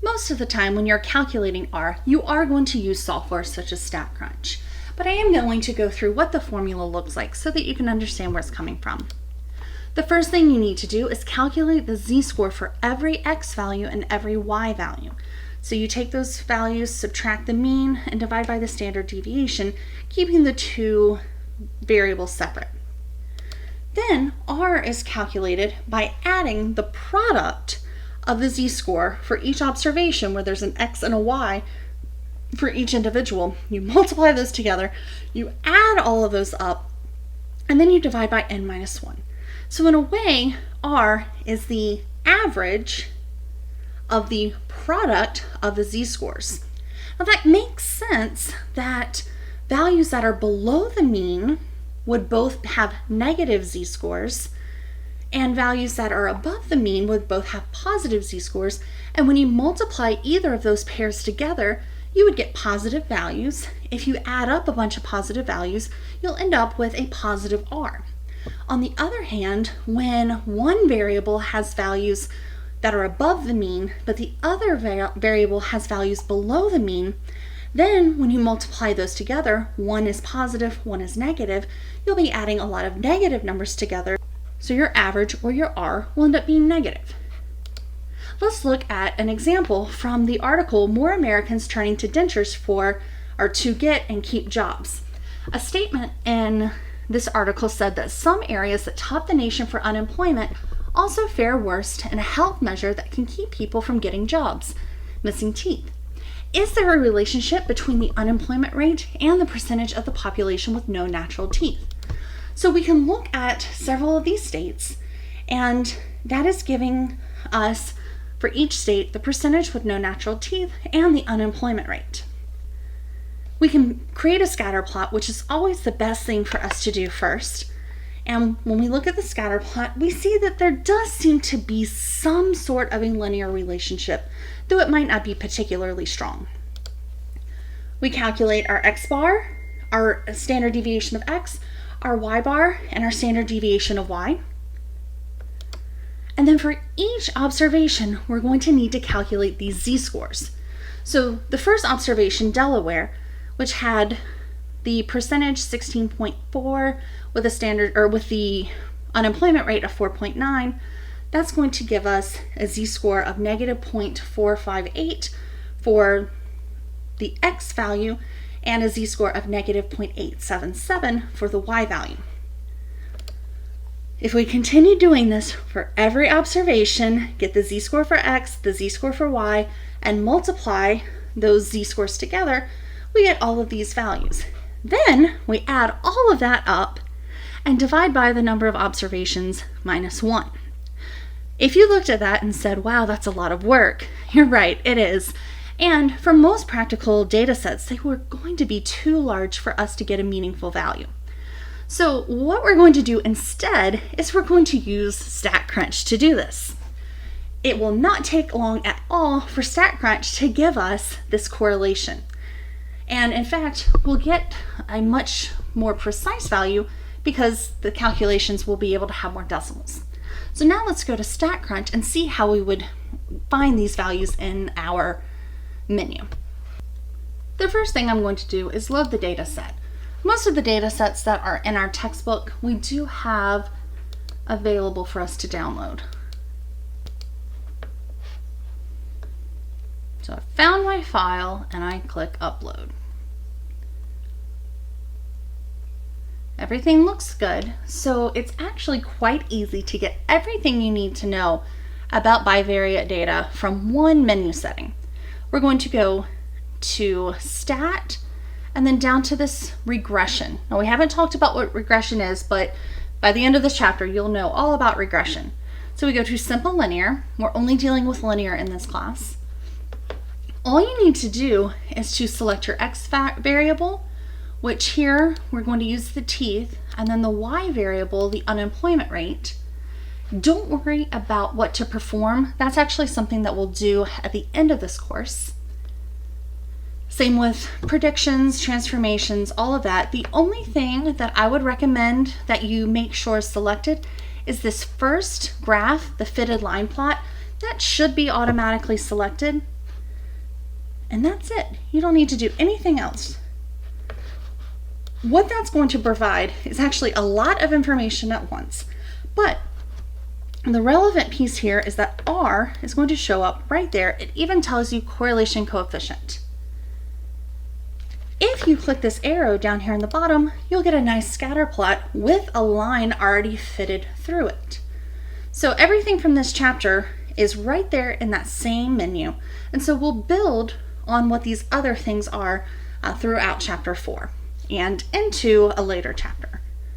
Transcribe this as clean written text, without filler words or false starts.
Most of the time when you're calculating R, you are going to use software such as StatCrunch, but I am going to go through what the formula looks like so that you can understand where it's coming from. The first thing you need to do is calculate the z-score for every x value and every y value. So you take those values, subtract the mean, and divide by the standard deviation, keeping the two variables separate. Then R is calculated by adding the product of the z-score for each observation where there's an x and a y for each individual. You multiply those together, you add all of those up, and then you divide by n minus 1. So in a way, R is the average of the product of the z-scores. Now that makes sense that values that are below the mean would both have negative z-scores, and values that are above the mean would both have positive z-scores, and when you multiply either of those pairs together, you would get positive values. If you add up a bunch of positive values, you'll end up with a positive R. On the other hand, when one variable has values that are above the mean, but the other variable has values below the mean, then when you multiply those together, one is positive, one is negative, you'll be adding a lot of negative numbers together. So your average, or your R, will end up being negative. Let's look at an example from the article, More Americans Turning to Dentures to Get and Keep Jobs. A statement in this article said that some areas that top the nation for unemployment also fare worse in a health measure that can keep people from getting jobs: missing teeth. Is there a relationship between the unemployment rate and the percentage of the population with no natural teeth? So we can look at several of these states, and that is giving us, for each state, the percentage with no natural teeth and the unemployment rate. We can create a scatter plot, which is always the best thing for us to do first. And when we look at the scatter plot, we see that there does seem to be some sort of a linear relationship, though it might not be particularly strong. We calculate our x bar, our standard deviation of x, our y bar, and our standard deviation of y. And then for each observation, we're going to need to calculate these z-scores. So the first observation, Delaware, which had the percentage 16.4 with the unemployment rate of 4.9, that's going to give us a z-score of negative 0.458 for the x value and a z-score of negative 0.877 for the y value. If we continue doing this for every observation, get the z-score for x, the z-score for y, and multiply those z-scores together, we get all of these values. Then we add all of that up and divide by the number of observations minus 1. If you looked at that and said, wow, that's a lot of work, you're right, it is. And for most practical data sets, they were going to be too large for us to get a meaningful value. So what we're going to do instead is we're going to use StatCrunch to do this. It will not take long at all for StatCrunch to give us this correlation. And in fact, we'll get a much more precise value because the calculations will be able to have more decimals. So now let's go to StatCrunch and see how we would find these values in our menu. The first thing I'm going to do is load the data set. Most of the data sets that are in our textbook, we do have available for us to download. So I found my file and I click upload. Everything looks good, so it's actually quite easy to get everything you need to know about bivariate data from one menu setting. We're going to go to Stat and then down to this regression. Now we haven't talked about what regression is, but by the end of this chapter you'll know all about regression. So we go to Simple Linear. We're only dealing with linear in this class. All you need to do is to select your x variable, which here we're going to use the teeth, and then the y variable, the unemployment rate. Don't worry about what to perform. That's actually something that we'll do at the end of this course. Same with predictions, transformations, all of that. The only thing that I would recommend that you make sure is selected is this first graph, the fitted line plot. That should be automatically selected. And that's it. You don't need to do anything else. What that's going to provide is actually a lot of information at once, but the relevant piece here is that R is going to show up right there. It even tells you correlation coefficient. If you click this arrow down here in the bottom, you'll get a nice scatter plot with a line already fitted through it. So everything from this chapter is right there in that same menu. And so we'll build on what these other things are throughout chapter 4 and into a later chapter.